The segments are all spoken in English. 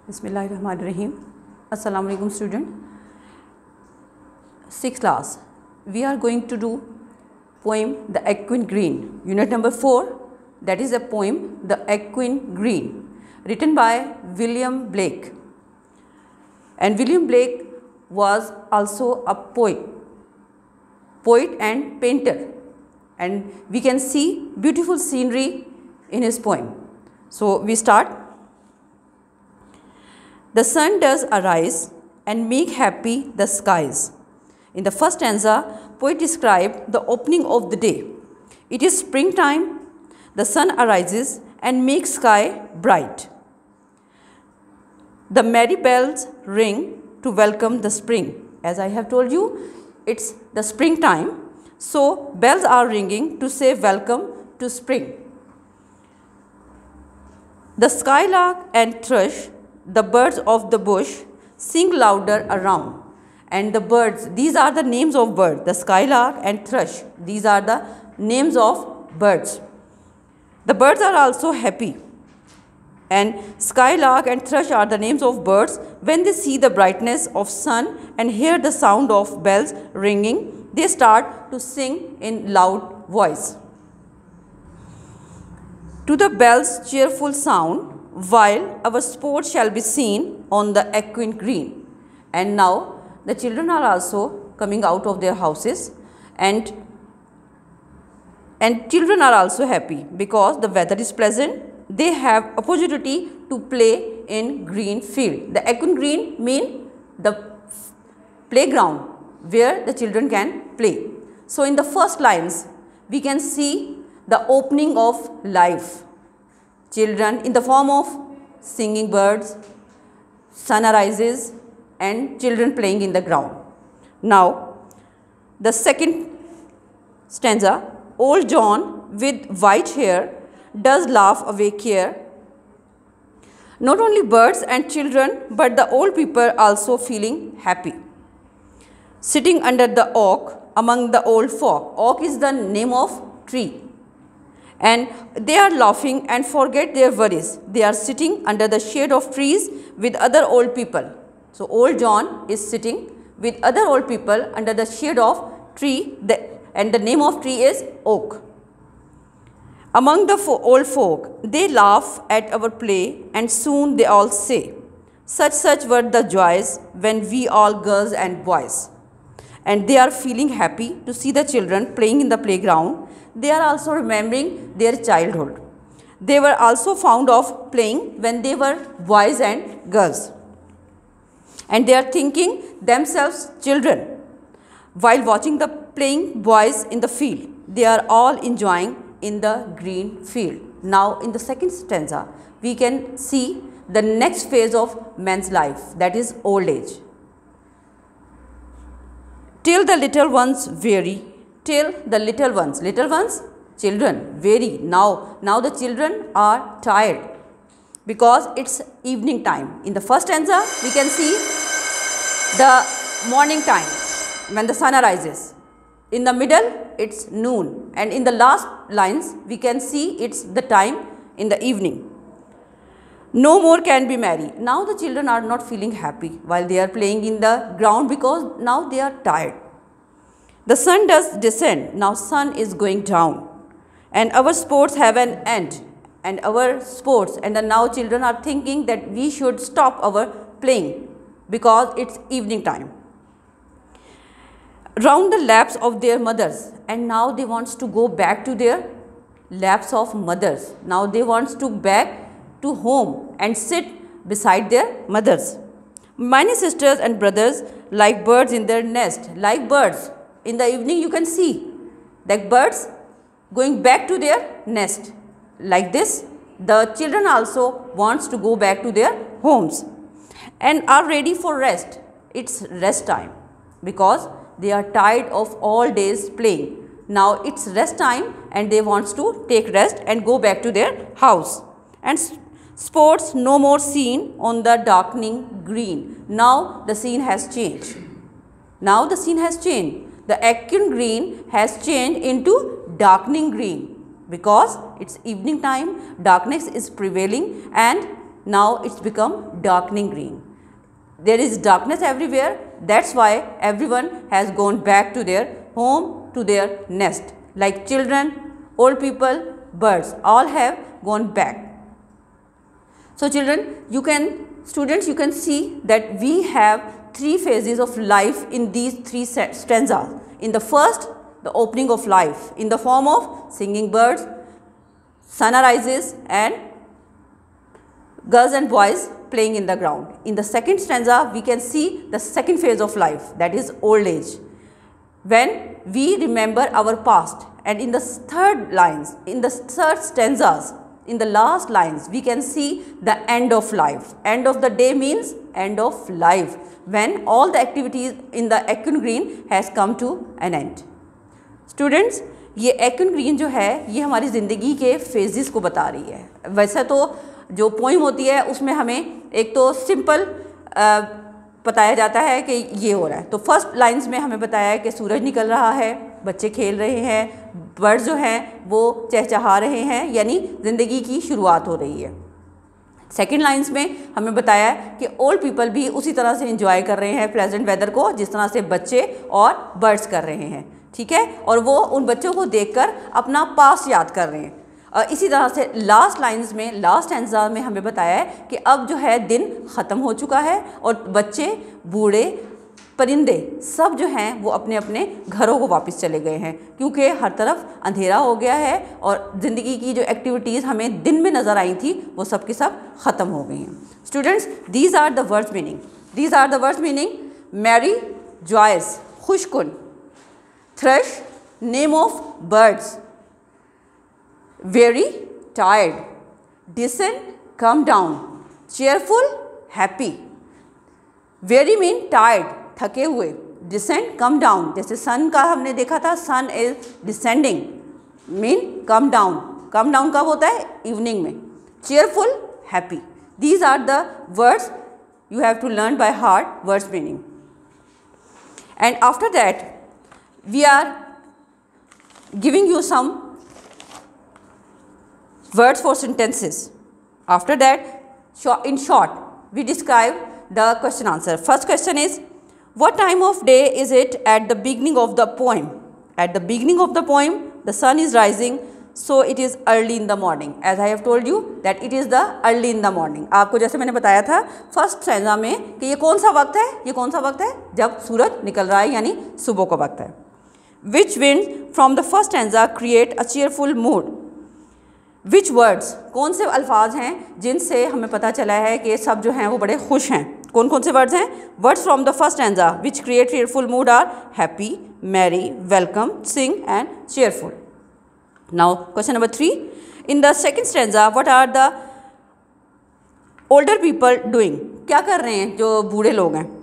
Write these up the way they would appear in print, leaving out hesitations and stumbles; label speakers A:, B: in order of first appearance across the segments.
A: Bismillahirrahmanirrahim. Assalamu alaikum student. 6th class. We are going to do poem The Equine Green. Unit number 4. That is a poem The Equine Green, written by William Blake. And William Blake was also a poet and painter. And we can see beautiful scenery in his poem. So we start. The sun does arise and make happy the skies. In the first stanza, poet described the opening of the day. It is springtime, the sun arises and makes sky bright. The merry bells ring to welcome the spring. As I have told you, it's the springtime, so bells are ringing to say welcome to spring. The skylark and thrush, the birds of the bush, sing louder around. And the birds, these are the names of birds. The skylark and thrush, these are the names of birds. The birds are also happy. And skylark and thrush are the names of birds. When they see the brightness of sun and hear the sound of bells ringing, they start to sing in loud voice. To the bells' cheerful sound, while our sport shall be seen on the equine green. And now the children are also coming out of their houses, and children are also happy because the weather is pleasant. They have opportunity to play in green field. The equine green mean the playground where the children can play. So in the first lines we can see the opening of life. Children in the form of singing birds, sun arises and children playing in the ground. Now the second stanza, old John with white hair does laugh away care. Not only birds and children but the old people also feeling happy. Sitting under the oak among the old folk. Oak is the name of tree. And they are laughing and forget their worries. They are sitting under the shade of trees with other old people. So old John is sitting with other old people under the shade of tree, and the name of tree is oak. Among the old folk, they laugh at our play, and soon they all say, such were the joys when we all girls and boys. And they are feeling happy to see the children playing in the playground. They are also remembering their childhood. They were also fond of playing when they were boys and girls. And they are thinking themselves children. While watching the playing boys in the field, they are all enjoying in the green field. Now in the second stanza, we can see the next phase of man's life, that is old age. Till the little ones weary, till the little ones, children, weary. Now the children are tired because it's evening time. In the first stanza, we can see the morning time when the sun arises. In the middle, it's noon. And in the last lines, we can see it's the time in the evening. No more can be merry. Now the children are not feeling happy while they are playing in the ground because now they are tired. The sun does descend. Now sun is going down. And our sports have an end. And our sports, and now children are thinking that we should stop our playing because it's evening time. Round the laps of their mothers, and now they want to go back to their laps of mothers. Now they want to back to home and sit beside their mothers. Many sisters and brothers like birds in their nest, like birds. In the evening you can see like birds going back to their nest. Like this, the children also wants to go back to their homes and are ready for rest. It's rest time because they are tired of all days playing. Now it's rest time and they wants to take rest and go back to their house. And sports no more seen on the darkening green. Now the scene has changed. Now the scene has changed. The equine green has changed into darkening green because it's evening time, darkness is prevailing and now it's become darkening green. There is darkness everywhere, that's why everyone has gone back to their home, to their nest. Like children, old people, birds, all have gone back. So children, students, you can see that we have 3 phases of life in these 3 stanzas. In the first, the opening of life in the form of singing birds, sun arises and girls and boys playing in the ground. In the second stanza, we can see the second phase of life, that is old age, when we remember our past. And in the third lines, in the third stanzas, in the last lines, we can see the end of life. End of the day means end of life, when all the activities in the Aequan green has come to an end. Students, ये Aequan green जो है ये हमारी ज़िंदगी के phases को बता रही है. वैसे तो जो पोइम होती है उसमें हमें एक तो सिंपल बताया जाता है कि ये हो रहा है. तो फर्स्ट लाइंस में हमें बताया है कि सूरज निकल रहा है, बच्चे खेल रहे हैं, बर्ड्स जो हैं वो चहचहा रहे हैं, यानी ज़िंदगी की शुरुआत हो रही है. सेकेंड लाइंस में हमें बताया है कि ओल्ड पीपल भी उसी तरह से एंजॉय कर रहे हैं प्लेजेंट वेदर को जिस तरह से बच्चे और बर्ड्स कर रहे हैं. ठीक है, और वो उन बच्चों को देखकर अपना पास्ट याद कर रहे हैं. इसी तरह से लास्ट लाइंस में, लास्ट स्टैंजा में हमें बताया है कि अब जो है दिन ख़त्म हो चुका है और बच्चे, बूढ़े, परिंदे सब जो हैं वो अपने अपने घरों को वापस चले गए हैं, क्योंकि हर तरफ अंधेरा हो गया है और ज़िंदगी की जो एक्टिविटीज़ हमें दिन में नज़र आई थी वो सब की सब ख़त्म हो गई हैं. Students, these are the words meaning. Merry, joyous, खुशकुन. Thrush, name of birds. Very, tired. Descend, come down. Cheerful, happy. Very mean tired, थके हुए. Descend, come down. जैसे sun का हमने देखा था, sun is descending, mean come down. Come down कब होता है? Evening में. Cheerful, happy. These are the words you have to learn by heart, words meaning. And after that, we are giving you some words for sentences. After that, in short, we describe the question answer. First question is, what time of day is it at the beginning of the poem? At the beginning of the poem, the sun is rising, so it is early in the morning. As I have told you that it is the early in the morning. आपको जैसे मैंने बताया था first stanza में कि ये कौन सा वक्त है, जब सूरज निकल रहा है, यानी सुबह का वक्त है. Which winds from the first stanza create a cheerful mood? Which words, कौन से अल्फाज हैं जिनसे हमें पता चला है कि सब जो हैं वो बड़े खुश हैं. कौन कौन से वर्ड्स हैं? Words from the first stanza which create cheerful mood are happy, merry, welcome, sing and cheerful. Now question number 3. In the second stanza what are the older people doing? क्या कर रहे हैं जो बूढ़े लोग हैं?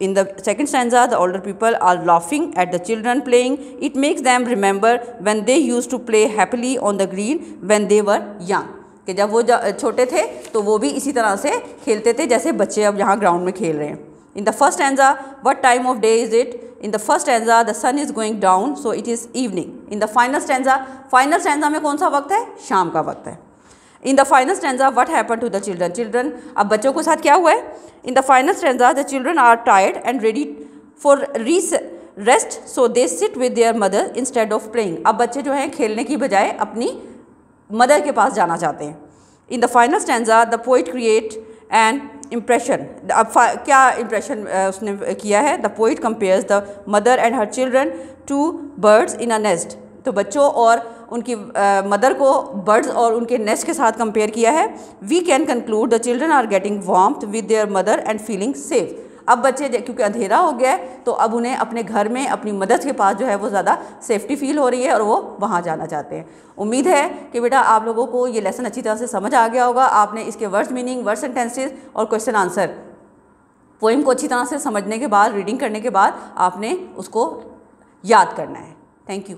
A: In the second stanza, the older people are laughing at the children playing. It makes them remember when they used to play happily on the green when they were young. कि जब वो छोटे थे तो वो भी इसी तरह से खेलते थे जैसे बच्चे अब यहाँ ग्राउंड में खेल रहे हैं. In the first stanza, what time of day is it? In the first stanza, the sun is going down, so it is evening. In the final stanza में कौन सा वक्त है? शाम का वक्त है. In the final stanza, what happened to the children? अब बच्चों के साथ क्या हुआ है? In the final stanza, the children are tired and ready for rest, so they sit with their mother instead of playing. अब बच्चे जो हैं खेलने की बजाय अपनी मदर के पास जाना चाहते हैं. In the final stanza, the poet create an impression. अब क्या impression उसने किया है? The poet compares the mother and her children to birds in a nest. तो बच्चों और उनकी मदर को बर्ड्स और उनके नेस्ट के साथ कंपेयर किया है. We can conclude the children are getting warmth with their mother and feeling safe. अब बच्चे क्योंकि अंधेरा हो गया है तो अब उन्हें अपने घर में अपनी मदर के पास जो है वो ज़्यादा सेफ्टी फील हो रही है और वो वहाँ जाना चाहते हैं. उम्मीद है कि बेटा आप लोगों को ये लेसन अच्छी तरह से समझ आ गया होगा. आपने इसके वर्ड्स मीनिंग, वर्ड सेंटेंसेस और क्वेश्चन आंसर पोइम को अच्छी तरह से समझने के बाद, रीडिंग करने के बाद आपने उसको याद करना है. Thank you.